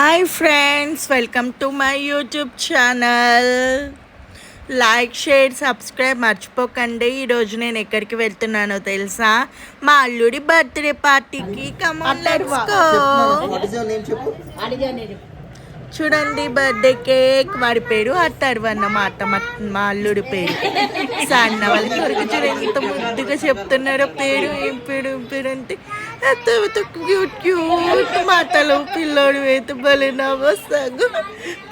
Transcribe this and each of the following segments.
Hi friends, welcome to my YouTube channel. Like, share, subscribe మర్చిపోకండి. ఈరోజు నేను ఎక్కడికి వెళ్తున్నానో తెలుసా? మా అల్లుడి బర్త్డే పార్టీకి. Come on, let's go. చూడండి, బర్త్డే కేక్. వాడి పేరు అత్తరు అన్నమాట, మా అల్లుడి పేరు. సన్న వాళ్ళ కొరకు చూడండి ఎంత ముద్దుగా చెప్తున్నారో పేరు. ఏం పేరు అంటే క్యూట్ క్యూట్ మాటలు. పిల్లోడు అయితే భలే నవ్వొస్తాగు.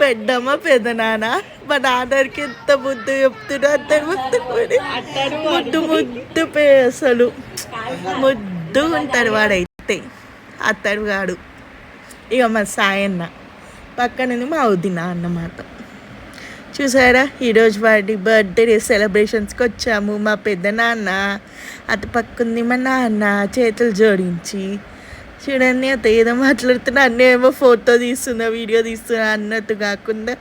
పెద్దమ్మ పెదనాన్న. మా నాన్నకి ఎంత ముద్దు చెప్తున్నా అత్తరు ముద్దు ముద్దు అసలు ముద్దు ఉంటాడు వాడైతే అత్తరు గాడు. ఇక మా సాయన్న పక్కనది మా వదిన అన్నమాట. చూసారా, ఈరోజు వాడి బర్త్డే సెలబ్రేషన్స్కి వచ్చాము. మా పెద్దనాన్న అటు పక్కుంది మా నాన్న చేతులు జోడించి. చూడండి, అత ఏదో మాట్లాడుతున్నా, అన్నీ ఏమో ఫోటో తీస్తున్నా, వీడియో తీస్తున్నా అన్నట్టు కాకుండా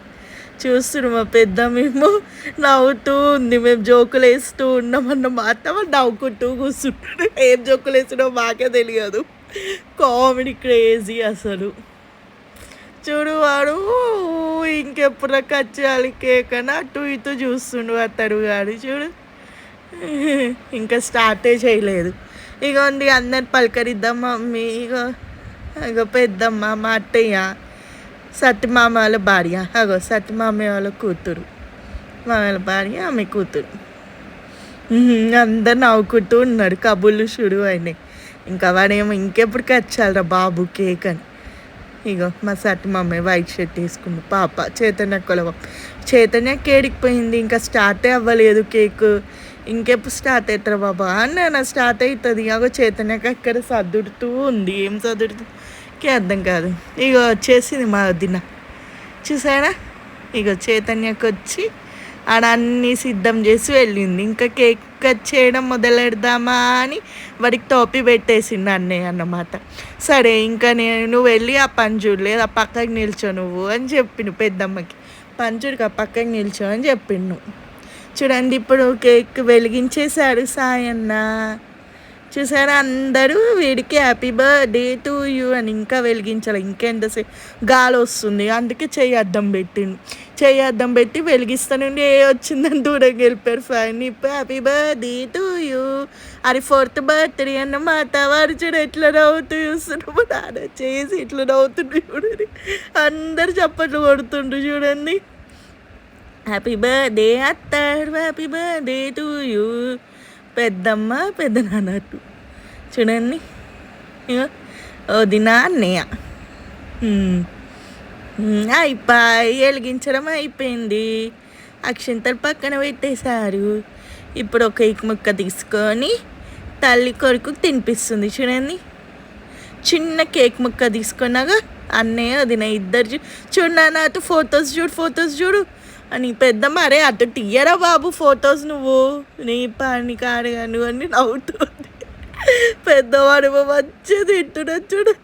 చూస్తున్నాం. మా పెద్ద మేము నవ్వుతూ ఉంది. మేము జోకులు వేస్తూ ఉన్నామన్నమాట. నవ్వుకుంటూ కూర్చుంటాడు. ఏం జోకులు వేస్తున్నామో మాకే తెలియదు. కామెడీ క్రేజీ అసలు. చూడు, వాడు ఇంకెప్పుడు కట్ చేయాలి కేక్ అని అటు ఇటు చూస్తుండు అతడు గాడు. చూడు, ఇంకా స్టార్టే చేయలేదు. ఇగోండి, అందరు పలకరిద్దాం మమ్మీ. ఇగో పెద్దమ్మ, మా అత్తయ్య, సత్యమామ వాళ్ళ భార్య. అగో సత్యమామ వాళ్ళ కూతురు, మా వాళ్ళ భార్య, ఆమె కూతురు. అందరు నవ్వుకుంటూ ఉన్నారు. కబుర్లు షురు అయినాయి. ఇంకా వాడేమో ఇంకెప్పుడు కట్ చేయాలరా బాబు కేక్ అని. ఇగో మా సటి మమ్మీ వైట్ షర్ట్ వేసుకుంది పాప. చైతన్య కొలవ. చైతన్య కేడికి పోయింది, ఇంకా స్టార్టే అవ్వలేదు కేక్. ఇంకెప్పుడు స్టార్ట్ అవుతారా బాబా అన్న. స్టార్ట్ అవుతుంది. అగో చైతన్యకి అక్కడ సర్దుడుతూ ఉంది. ఏం సర్దుడుతూకే అర్థం కాదు. ఇగో వచ్చేసింది మా వదిన. చూసారా, ఇగో చైతన్యకి వచ్చి ఆడ అన్నీ సిద్ధం చేసి వెళ్ళింది. ఇంకా కేక్ కట్ చేయడం మొదలెడదామా అని వాడికి టోపీ పెట్టేసింది అన్నయ్య అన్నమాట. సరే, ఇంకా నువ్వు వెళ్ళి ఆ పని చూడలేదు, ఆ పక్కకి నిల్చో నువ్వు అని చెప్పిండు పెద్దమ్మకి. పంచుడికి ఆ పక్కకి నిల్చో అని చెప్పిండు. చూడండి, ఇప్పుడు కేక్ వెలిగించేశాడు సాయన్న. చూసారా, అందరూ వీడికి హ్యాపీ బర్త్డే టు యూ అని ఇంకా వెలిగించాలి. ఇంకెంతసేపు గాలి వస్తుంది, అందుకే చెయ్యి అద్దం పెట్టిండు. చెయ్యి అద్దం పెట్టి వెలిగిస్తానండి. ఏ వచ్చిందని దూరంగా వెళ్ళిపోయారు. ఫైన్. ఇప్పుడు హ్యాపీ బర్త్డే టు యూ అది 4th బర్త్డే అన్నమాట. వాడు చూడు ఎట్లా నవ్వుతూ చూస్తున్నాడు. నాన్న చేసి ఇట్లా నవ్వుతుండ్రు చూడండి. అందరు చప్పట్లు కొడుతుండ్రు చూడండి. హ్యాపీ బర్త్డే అత్తారు, హ్యాపీ బర్త్డే టు యూ. పెద్దమ్మ పెద్దనాన్నట్టు చూడండి. ఇక వదిన అన్నయ్య. అయిపోయి వెలిగించడం అయిపోయింది. అక్షంతలు పక్కన పెట్టేశారు. ఇప్పుడు ఒక కేక్ ముక్క తీసుకొని తల్లి కొడుకు తినిపిస్తుంది. చూడండి, చిన్న కేక్ ముక్క తీసుకున్నాక అన్నయ్య వదిన ఇద్దరు చూడన్నా అటు ఫొటోస్ చూడు అని. పెద్దమ్మ అరే అటు తీయరా బాబు ఫొటోస్, నువ్వు నీ పని కాడుగా నువ్వు అని నవ్వుతుంది. పెద్దవాడేమో మంచిగా తింటున్నా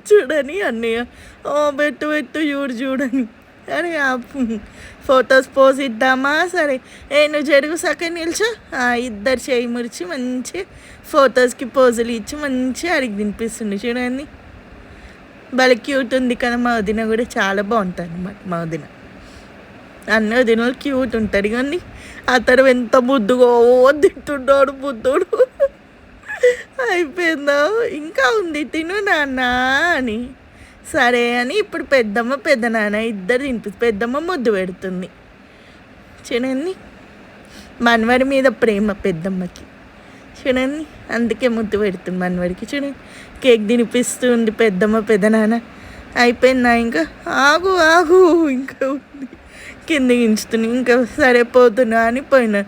చూడని అన్నయ్య పెట్టు చూడని. అరే ఫొటోస్ పోజ్ ఇద్దామా? సరే, నువ్వు జరుగు సగం నిల్చో. ఇద్దరు చేయి మురిచి మంచిగా ఫొటోస్కి పోజులు ఇచ్చి మంచిగా అడిగి తినిపిస్తుంది. చూడండి, భలే క్యూట్ ఉంది కదా. మా వదిన కూడా చాలా బాగుంటుంది అన్నమాట. మా వదిన అన్ని వదినలు క్యూట్ ఉంటుంది కానీ అతను ఎంత ముద్దుగా తింటున్నాడు బుద్ధుడు. అయిపోయిందా? ఇంకా ఉంది, తిను నాన్న అని. సరే అని ఇప్పుడు పెద్దమ్మ పెద్దనాన్న ఇద్దరు పెద్దమ్మ ముద్దు పెడుతుంది. చూడండి, మనవడి మీద ప్రేమ పెద్దమ్మకి. చూడండి, అందుకే ముద్దు పెడుతుంది మనవడికి. చూడండి, కేక్ తినిపిస్తుంది పెద్దమ్మ పెద్దనాన్న. అయిపోయిందా? ఇంకా ఆగు ఇంకా ఉంది. కింద గించుతుంది. ఇంకా సరిపోతున్నా అని పోయినా.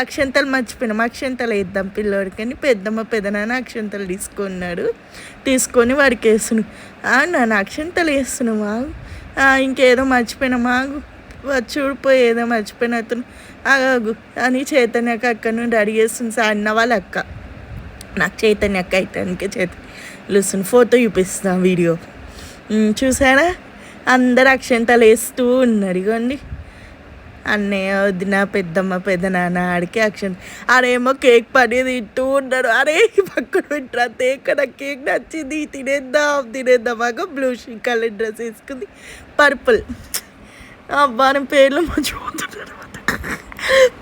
అక్షంతలు మర్చిపోయినాం. అక్షంతలు వేద్దాం పిల్లోడికి అని పెద్దమ్మ పెద్దనాన్న అక్షంతలు తీసుకొని వాడికి వేస్తున్నాం. నాన్న అక్షంతలు వేస్తున్నామా? ఇంకేదో మర్చిపోయినామా? చూడిపోయి ఏదో మర్చిపోయినట్టు ఆగు అని చైతన్యక అక్క నుండి అడిగేస్తుంది. అన్న వాళ్ళ అక్క. నాకు చైతన్య అక్క అయితే అందుకే చైతన్య ఫోటో చూపిస్తాను వీడియో. చూసారా, అందరు అక్షంతలు వేస్తూ ఉన్నారు. ఇగోండి, అన్నయ్య వదిన పెద్దమ్మ పెద్దనాన్న ఆడికి యాక్షన్. ఆడేమో కేక్ పని తింటూ ఉన్నాడు. అరే పక్కన పెట్టరా తేక్కడ కేక్ నచ్చింది తినేద్దాం అగో బ్లూ కలర్ డ్రెస్ వేసుకుంది, పర్పుల్ అబ్బాని పేర్లు మర్చిపోతున్నాడు.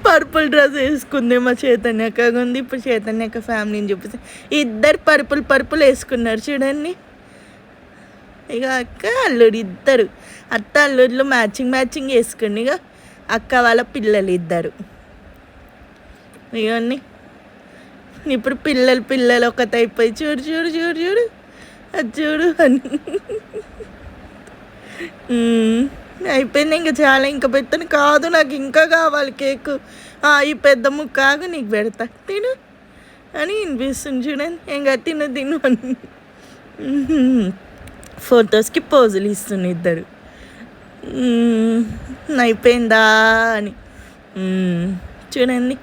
పర్పుల్ డ్రెస్ వేసుకుంది మా చైతన్యక్క ఉంది. ఇప్పుడు చైతన్యక్క ఫ్యామిలీని చూపిస్తే ఇద్దరు పర్పుల్ వేసుకున్నారు చూడండి. ఇక అక్క అల్లుడు ఇద్దరు అత్త అల్లుళ్ళు మ్యాచింగ్ వేసుకోండి. ఇక అక్క వాళ్ళ పిల్లలు ఇద్దరు ఇవన్నీ. ఇప్పుడు పిల్లలు ఒకటి అయిపోయి చూడు అది చూడు అని అయిపోయింది. ఇంకా చాలా ఇంకా పెట్టను కాదు, నాకు ఇంకా కావాలి కేక్. ఈ పెద్ద ముక్కాగు నీకు పెడతా తిను అని వినిపిస్తుంది చూడండి. ఇంకా తిను అని ఫొటోస్కి పోజులు ఇస్తుంది ఇద్దరు. అయిపోయిందా అని చూడండి.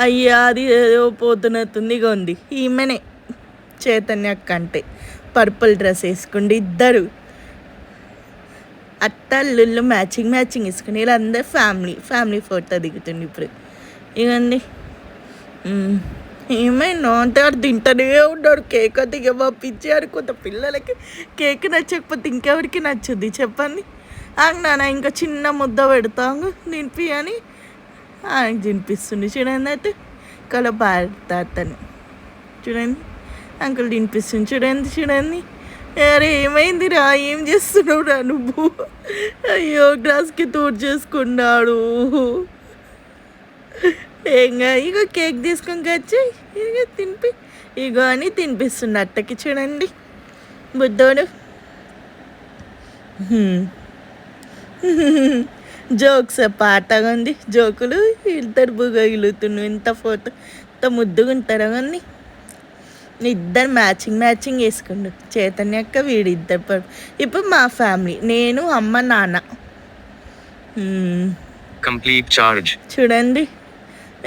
అయ్యా అది ఏదో పోతున్నట్టుంది. ఇక ఉంది ఈమెనే చైతన్య అక్క అంటే పర్పుల్ డ్రెస్ వేసుకుండి ఇద్దరు అట్టల్లుళ్ళు మ్యాచింగ్ వేసుకుని వీళ్ళందరూ ఫ్యామిలీ ఫోటో దిగుతుంది ఇప్పుడు. ఇకండి ఏమైనా అంటే వాడు తింటూనే ఉన్నాడు కేక్. అది ఇక పంపించాడు. కొంత పిల్లలకి కేక్ నచ్చకపోతే ఇంకెవరికి నచ్చుద్ది చెప్పండి. నాన్న ఇంకా చిన్న ముద్ద పెడతాము తినిపి అని ఆయనకు తినిపిస్తుంది చూడండి. అయితే కల భారతని చూడండి అంకుల్ తినిపిస్తుంది చూడండి. అరే ఏమైంది రా, ఏం చేస్తున్నావు రా నువ్వు? అయ్యో గ్లాస్కి తోడు చేసుకున్నాడు. ఏంగా ఇక కేక్ తీసుకొని వచ్చి ఇక తినిపి ఇగో అని తినిపిస్తుంది అట్టకి చూడండి బుద్ధోడు. జోక్స్ పాటగా ఉంది, జోకులు ఇద్దరు బుగలుతున్నావు. ఇంత ఫోటో ఇంత ముద్దుగా ఉంటారా కానీ ఇద్దరు మ్యాచింగ్ వేసుకుండు చైతన్యక్క వీడిద్దరు. ఇప్పుడు మా ఫ్యామిలీ నేను అమ్మ నాన్న కంప్లీట్ చార్జ్ చూడండి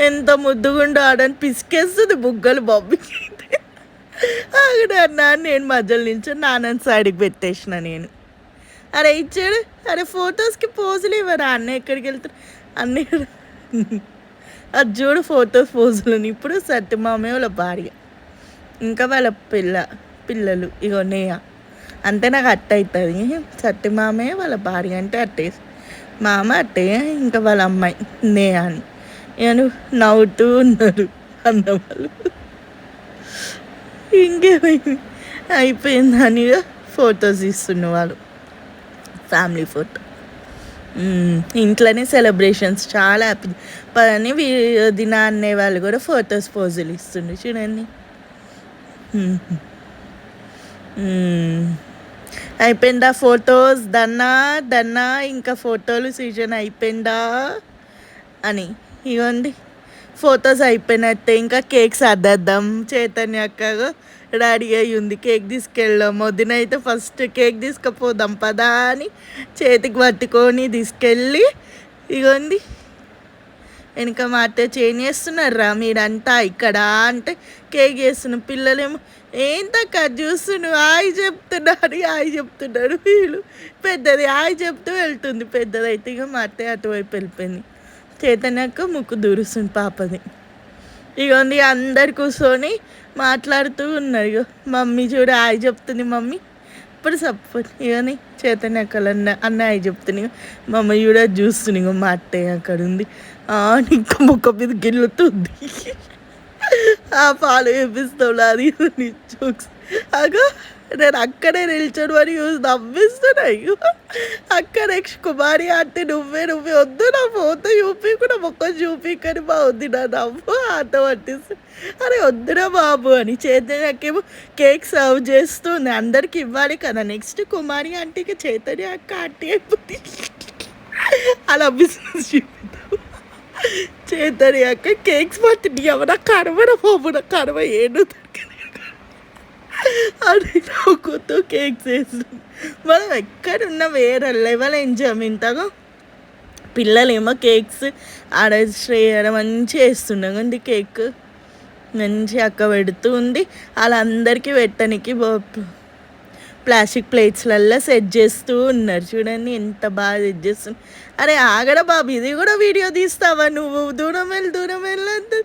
ఎంత ముద్దుగుండో. ఆడని పిసికేస్తుంది బుగ్గలు బాబుకి. అక్కడ నేను మధ్యలో నుంచి నాన్నని సైడ్కి పెట్టేసిన నేను. అరే ఇచ్చాడు. అరే ఫొటోస్కి పోజులు ఇవ్వరా అన్న ఎక్కడికి వెళ్తారు అన్నయ్య అది చూడు ఫొటోస్ పోజులని. ఇప్పుడు సత్యమామయ్య వాళ్ళ భార్య ఇంకా వాళ్ళ పిల్లలు ఇగో నేయ అంతే. నాకు అట్ట అవుతుంది సత్యమామయ్య వాళ్ళ భార్య అంటే అట్టే, మామ అట్టే, ఇంకా వాళ్ళ అమ్మాయి నేయ అని నేను నవ్వుతూ ఉన్నారు అన్నవాళ్ళు. ఇంకేమైంది అయిపోయిందని ఫొటోస్ ఇస్తున్న వాళ్ళు ఫ్యామిలీ ఫోటో. ఇంట్లోనే సెలబ్రేషన్స్ చాలా హ్యాపీ పని వదిన అనే వాళ్ళు కూడా ఫొటోస్ పోజులు ఇస్తుండే చూడండి. అయిపోయిందా ఫొటోస్ దన్నా ఇంకా ఫోటోలు సీజన్ అయిపోయిందా అని. ఇవ్వండి ఫొటోస్ అయిపోయినట్టే. ఇంకా కేక్ సర్దేద్దాం. చైతన్య అక్కగా రెడీ అయ్యి ఉంది కేక్ తీసుకెళ్ళాం. వదిన అయితే ఫస్ట్ కేక్ తీసుకుపోదాం పదా అని చేతికి పట్టుకొని తీసుకెళ్ళి ఇగోండి వెనక మా అత్త చేంజ్ చేస్తున్నారా మీరంతా ఇక్కడ అంటే కేక్ చేస్తున్నాం. పిల్లలేమో ఏంతక్క చూస్తున్నావు హాయ్ చెప్తున్నారు వీళ్ళు. పెద్దది హాయ్ చెప్తూ వెళ్తుంది. పెద్దదైతే ఇక మా అత్త అటువైపు వెళ్ళిపోయింది. చైతన్యక్క ముక్కు దూరుస్తుంది పాపది. ఇగోండి అందరు కూర్చొని మాట్లాడుతూ ఉన్నారు. ఇగో మమ్మీ చూడ హాయ్ చెప్తుంది మమ్మీ. ఇప్పుడు సపోర్ట్ ఇవన్నీ చైతన్యక్కలు అన్న హాయ్ చెప్తుంది. మమ్మీ కూడా చూస్తుంది. ఇగో మా అత్తయ్య అక్కడ ఉంది. ఇంకా ముక్క మీద గిల్లుతుంది. పాలు వేపిస్తావు అది జోక్స్ అగో నేను అక్కడే నిల్చొని మరి నవ్విస్తున్నాయి. అక్క నెక్స్ట్ కుమారి అంటే నువ్వే వద్దు నా ఫోటో చూపించకుండా మొక్క చూపించని మా వద్దు నా నవ్వు ఆట పట్టిస్తుంది. అరే వద్దురా బాబు అని చైతన్యకేమో కేక్ సర్వ్ చేస్తుంది. అందరికి ఇవ్వాలి కదా. నెక్స్ట్ కుమారి ఆంటీకి చైతన్య అక్క ఆంటీ అయిపోతుంది. అలా బిజినెస్ చూపిద్దాం. చైతన్య అక్క కేక్స్ పట్టింది ఎవరా కరవరా బాబు నా కరవ ఏడు అది నవ్వుతూ కేక్స్ వేస్తుంది. మనం ఎక్కడున్న వేరే లెవెల్ ఎంజాయ్మెంట్గా పిల్లలేమో కేక్స్ ఆడ శ్రేయడ మంచిగా వేస్తుండే ఉంది. కేక్ మంచి అక్క పెడుతూ ఉంది. వాళ్ళందరికీ పెట్టడానికి ప్లాస్టిక్ ప్లేట్స్లల్లో సెట్ చేస్తూ ఉన్నారు. చూడండి ఎంత బాగా సెట్ చేస్తున్నారు. అరే ఆగడా బాబు, ఇది కూడా వీడియో తీస్తావా నువ్వు? దూరం వెళ్ళొద్దు.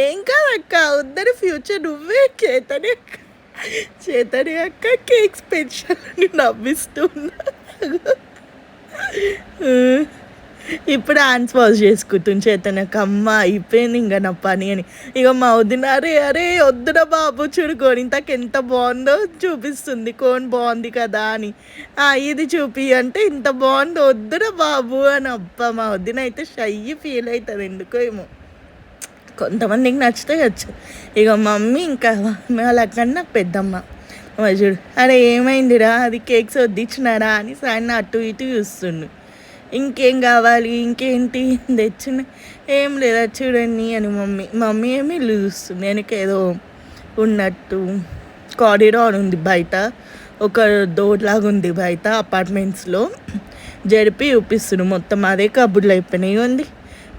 ఏం కాదక్క, వద్దరు ఫ్యూచర్ నువ్వే చేతని అక్క కేక్ స్పెషల్ అని నవ్విస్తున్నా. ఇప్పుడు హ్యాండ్స్ వాష్ చేసుకుంటుంది చేతనక్క. అమ్మ అయిపోయింది ఇంకా నా పని అని. ఇక మా వదిన అరే వద్దురా బాబు చూడు గోరింతకి ఎంత బాగుందో చూపిస్తుంది, కోన్ బాగుంది కదా అని. ఇది చూపి అంటే ఇంత బాగుందో వద్దురా బాబు అని. అబ్బా మా వదిన అయితే షై ఫీల్ అవుతుంది ఎందుకో ఏమో. కొంతమందికి నచ్చితే వచ్చు. ఇక మమ్మీ ఇంకా వాళ్ళకన్నా పెద్దమ్మ చూడు, అరే ఏమైందిరా అది కేక్స్ వద్దిచ్చినారా అని సాయన అటు ఇటు చూస్తుండు. ఇంకేం కావాలి, ఇంకేంటి తెచ్చిన, ఏం లేదా చూడండి అని మమ్మీ ఏమి ఇల్లు చూస్తుంది. వెనకేదో ఉన్నట్టు కారిడార్ ఉంది, బయట ఒక డోర్ లాగా ఉంది బయట అపార్ట్మెంట్స్లో, జరిపి చూపిస్తుంది. మొత్తం అదే కబుర్లు అయిపోయినాయి ఉంది.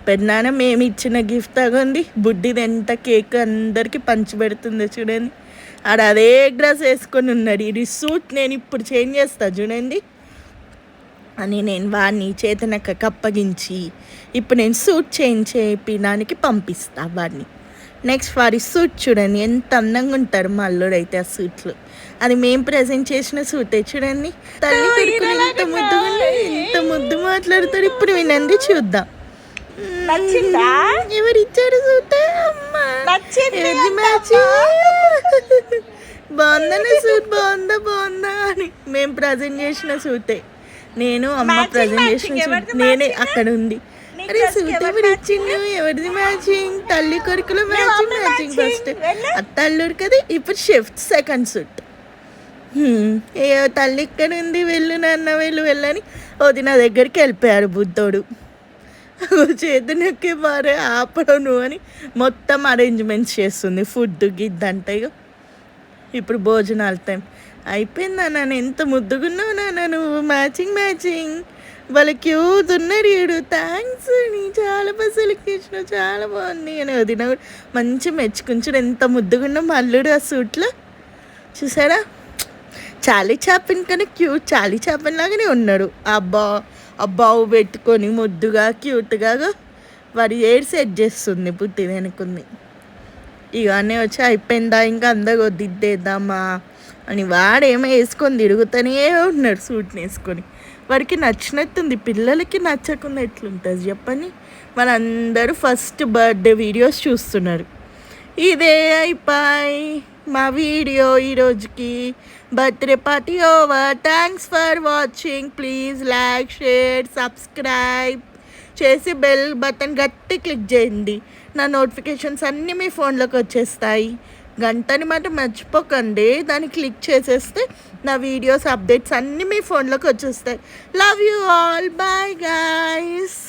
పెద్దనాన్న మేము ఇచ్చిన గిఫ్ట్ అగండి, బుడ్డిది ఎంత కేక్ అందరికీ పంచి పెడుతుందో చూడండి. అదే డ్రెస్ వేసుకొని ఉన్నాడు. ఇది సూట్ నేను ఇప్పుడు చేంజ్ చేస్తాను చూడండి అని నేను వాడిని చేతనక్కకి అప్పగించి ఇప్పుడు నేను సూట్ చేంజ్ చేయడానికి పంపిస్తా వాడిని. నెక్స్ట్ వాడి సూట్ చూడండి ఎంత అందంగా ఉంటారు మా అల్లుడు అయితే ఆ సూట్లు. అది మేము ప్రజెంట్ చేసిన సూటే చూడండి. తల్లి కొడుకులు ఎంత ముద్దు మాట్లాడతాడు. ఇప్పుడు వినండి చూద్దాం. ఎవరిచ్చారు సూట్? బాగుందనే సూట్, బాగుందా అని మేము ప్రజెంట్ చేసిన సూటే. నేను అమ్మ ప్రజెంట్ చేసిన సూట్ నేనే అక్కడ ఉంది. అరే సూట్ ఎవరు ఇచ్చిండు, ఎవరిది మ్యాచింగ్? తల్లి కొడుకులు మ్యాచింగ్ ఫస్ట్ అత్త అల్లుడు కదా. ఇప్పుడు షిఫ్ట్ సెకండ్ సూట్. ఏ తల్లి ఇక్కడ ఉంది, వెళ్ళు నాన్న వెళ్ళని వదిన దగ్గరికి వెళ్ళిపోయారు బుద్ధోడు. చేతనొక్కి మారే ఆపడం నువ్వు అని మొత్తం అరేంజ్మెంట్స్ చేస్తుంది. ఫుడ్ గిద్దంటే ఇప్పుడు భోజనాల టైం అయిపోయిందా నాన్న, ఎంత ముద్దుగున్నావు నాన్న నువ్వు, మ్యాచింగ్ వాళ్ళ క్యూట్ ఉన్నాడు ఈడు, థ్యాంక్స్ నీ చాలా బస్సులకి ఇచ్చినావు, చాలా బాగుంది అని వదిన మంచి మెచ్చుకుంటాడు. ఎంత ముద్దుగున్నావు మల్లుడు ఆ సూట్లో చూసారా. చాలీ చాపిన్ కన్నా క్యూట్, చాలీ చాపిన్ లాగానే ఉన్నాడు. అబ్బావు పెట్టుకొని ముద్దుగా క్యూట్గా వాడి ఏడు సెట్ చేస్తుంది పుట్టిది అనుకుంది. ఇక అన్నీ వచ్చి అయిపోయిందా ఇంకా అందరూ దిద్దేద్దామా అని వాడేమో వేసుకొని తిరుగుతూనే ఉన్నాడు సూట్ని వేసుకొని. వాడికి నచ్చినట్టుంది, పిల్లలకి నచ్చకుండా ఎట్లుంటుంది చెప్పండి. వాళ్ళందరూ ఫస్ట్ బర్త్డే వీడియోస్ చూస్తున్నారు. ఇదే అయిపోయి మా వీడియో ఈరోజుకి. Birthday party over. Thanks for watching. Please like, share, subscribe చేసి బెల్ బటన్ గట్టి క్లిక్ చేయండి. నా నోటిఫికేషన్స్ అన్నీ మీ ఫోన్లోకి వచ్చేస్తాయి. గంటని మాట మర్చిపోకండి, దాన్ని క్లిక్ చేసేస్తే నా వీడియోస్ అప్డేట్స్ అన్నీ మీ ఫోన్లోకి వచ్చేస్తాయి. Love you all, bye guys.